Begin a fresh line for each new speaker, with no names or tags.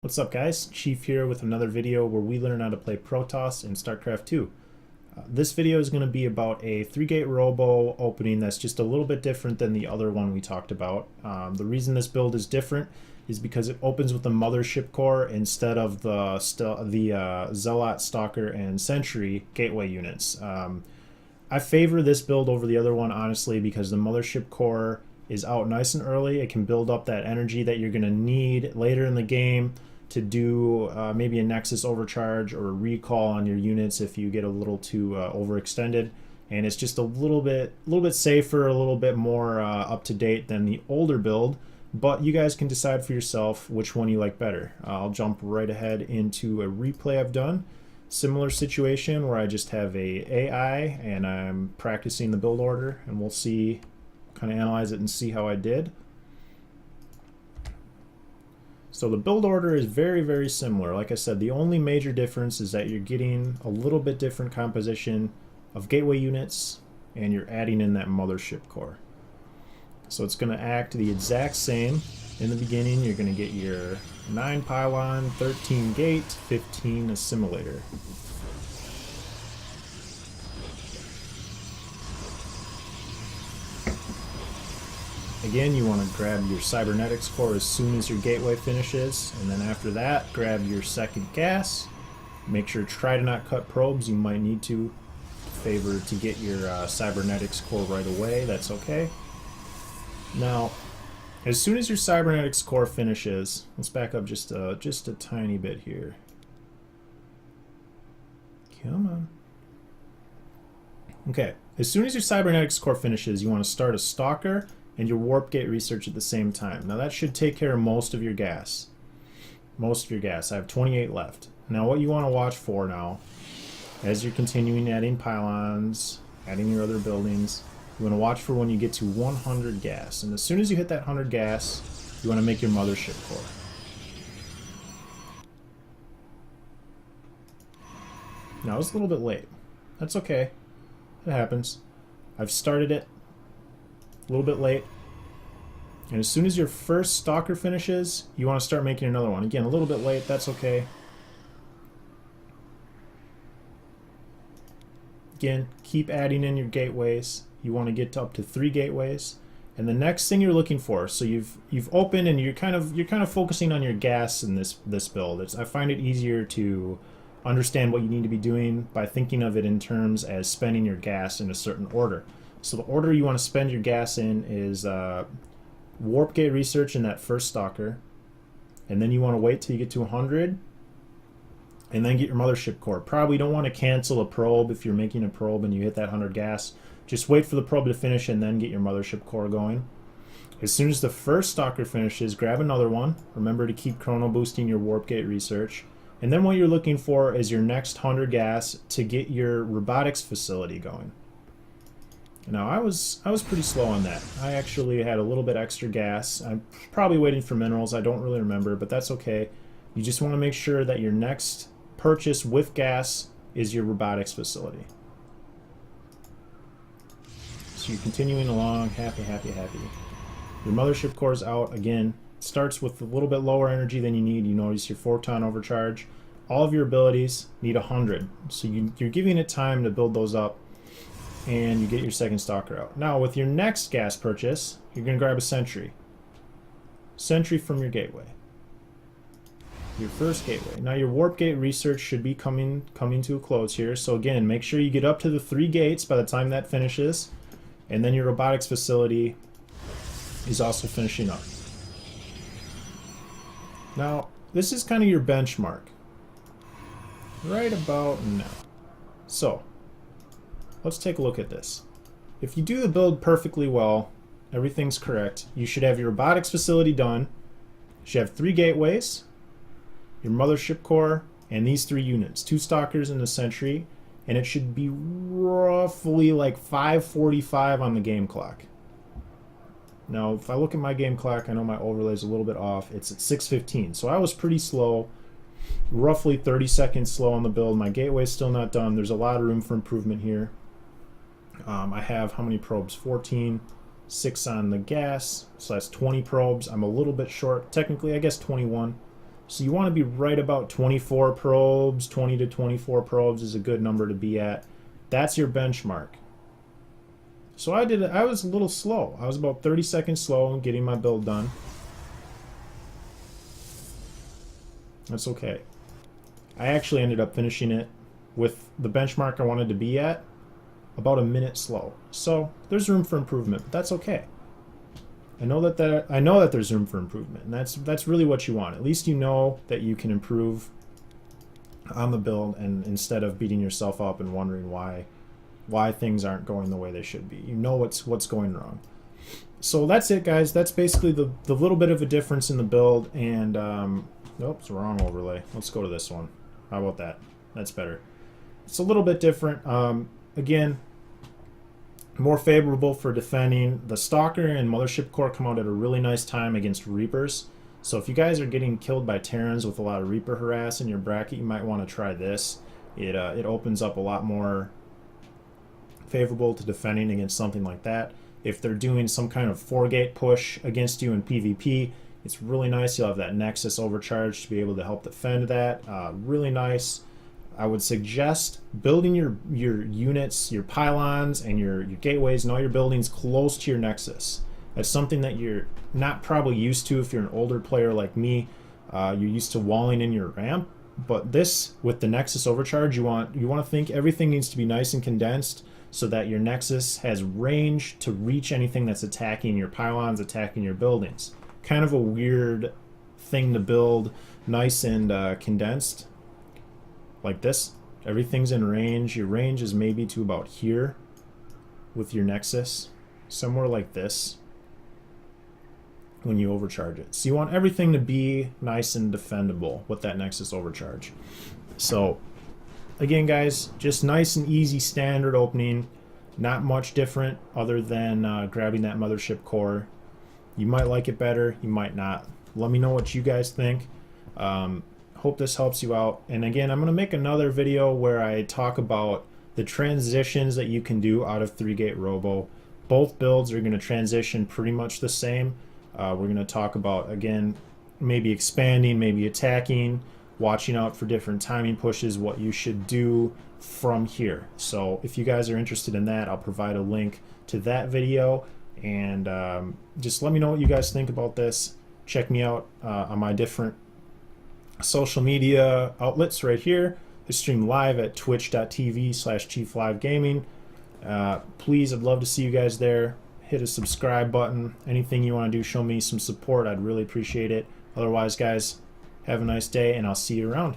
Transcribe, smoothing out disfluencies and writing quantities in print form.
What's up guys, Chief here with another video where we learn how to play Protoss in Starcraft 2. This video is going to be about a 3-gate Robo opening that's just a little bit different than the other one we talked about. The reason this build is different is because it opens with the Mothership Core instead of the Zealot, Stalker, and Sentry gateway units. I favor this build over the other one honestly because the Mothership Core is out nice and early. It can build up that energy that you're going to need later in the game to do maybe a Nexus overcharge or a recall on your units if you get a little too overextended, and it's just a little bit safer, a little bit more up to date than the older build. But you guys can decide for yourself which one you like better. I'll jump right ahead into a replay I've done. Similar situation where I just have a AI and I'm practicing the build order, and we'll see, kind of analyze it and see how I did. So the build order is very similar. Like I said, the only major difference is that you're getting a little bit different composition of gateway units and you're adding in that Mothership Core. So it's going to act the exact same. In the beginning, you're going to get your 9 pylon, 13 gate, 15 assimilator. Again, you want to grab your Cybernetics Core as soon as your gateway finishes, and then after that, grab your second gas. Make sure try to not cut probes. You might need to. Favor to get your Cybernetics Core right away. That's okay. Now, as soon as your Cybernetics Core finishes, let's back up just a tiny bit here. Come on. Okay, as soon as your Cybernetics Core finishes, you want to start a Stalker and your Warpgate research at the same time. Now that should take care of most of your gas. Most of your gas. I have 28 left. Now what you want to watch for now, as you're continuing adding pylons, adding your other buildings, you want to watch for when you get to 100 gas. And as soon as you hit that 100 gas, you want to make your Mothership Core. Now it's a little bit late. That's okay. It happens. I've started it a little bit late, and as soon as your first Stalker finishes, you want to start making another one. Again, a little bit late, that's okay. Again, keep adding in your gateways. You want to get to up to 3 gateways, and the next thing you're looking for, so you've opened and you're kind of focusing on your gas in this build. I find it easier to understand what you need to be doing by thinking of it in terms as spending your gas in a certain order. So the order you want to spend your gas in is Warpgate research in that first Stalker, and then you want to wait till you get to 100, and then get your Mothership Core. Probably don't want to cancel a probe if you're making a probe and you hit that 100 gas. Just wait for the probe to finish and then get your Mothership Core going. As soon as the first Stalker finishes, grab another one. Remember to keep Chrono Boosting your Warpgate research. And then what you're looking for is your next 100 gas to get your Robotics Facility going. Now I was pretty slow on that. I actually had a little bit extra gas. I'm probably waiting for minerals. I don't really remember, but that's okay. You just want to make sure that your next purchase with gas is your Robotics Facility. So you're continuing along, happy. Your Mothership Core is out again. It starts with a little bit lower energy than you need. You notice your photon overcharge. All of your abilities need 100, so you're giving it time to build those up, and you get your second Stalker out. Now with your next gas purchase, you're going to grab a Sentry. Sentry from your gateway. Your first gateway. Now your Warpgate research should be coming to a close here. So again, make sure you get up to the 3 gates by the time that finishes, and then your Robotics Facility is also finishing up. Now this is kind of your benchmark. Right about now. So let's take a look at this. If you do the build perfectly well, everything's correct, you should have your Robotics Facility done. You should have 3 gateways, your Mothership Core, and these 3 units, 2 Stalkers and a Sentry, and it should be roughly like 5:45 on the game clock. Now if I look at my game clock, I know my overlay is a little bit off. It's at 6:15, so I was pretty slow, roughly 30 seconds slow on the build. My gateway's still not done. There's a lot of room for improvement here. I have how many probes? 14, 6 on the gas, so that's 20 probes. I'm a little bit short, technically I guess 21. So you want to be right about 24 probes. 20 to 24 probes is a good number to be at. That's your benchmark. So I was a little slow. I was about 30 seconds slow in getting my build done. That's okay. I actually ended up finishing it with the benchmark I wanted to be at about a minute slow. So there's room for improvement, but that's okay. I know that there's room for improvement, and that's really what you want. At least you know that you can improve on the build, and instead of beating yourself up and wondering why things aren't going the way they should be. You know what's going wrong. So that's it, guys. That's basically the little bit of a difference in the build. And oops, wrong overlay. Let's go to this one. How about that? That's better. It's a little bit different. Again, more favorable for defending. The Stalker and Mothership Core come out at a really nice time against Reapers. So if you guys are getting killed by Terrans with a lot of Reaper harass in your bracket, you might want to try this. It opens up a lot more favorable to defending against something like that. If they're doing some kind of 4-gate push against you in PvP, it's really nice. You'll have that Nexus overcharge to be able to help defend that. Really nice. I would suggest building your units, your pylons, and your gateways and all your buildings close to your Nexus. That's something that you're not probably used to if you're an older player like me. You're used to walling in your ramp, but this, with the Nexus overcharge, you want to think everything needs to be nice and condensed so that your Nexus has range to reach anything that's attacking your pylons, attacking your buildings. Kind of a weird thing to build nice and condensed like this. Everything's in range. Your range is maybe to about here with your Nexus, somewhere like this when you overcharge it. So you want everything to be nice and defendable with that Nexus overcharge. So again, guys, just nice and easy standard opening. Not much different other than grabbing that Mothership Core. You might like it better, you might not. Let me know what you guys think. Hope this helps you out. And again, I'm going to make another video where I talk about the transitions that you can do out of 3-gate Robo. Both builds are going to transition pretty much the same. We're going to talk about, again, maybe expanding, maybe attacking, watching out for different timing pushes, what you should do from here. So if you guys are interested in that, I'll provide a link to that video. And just let me know what you guys think about this. Check me out on my different social media outlets right here. I stream live at twitch.tv/chieflivegaming. Please, I'd love to see you guys there. Hit a subscribe button. Anything you want to do, show me some support. I'd really appreciate it. Otherwise, guys, have a nice day, and I'll see you around.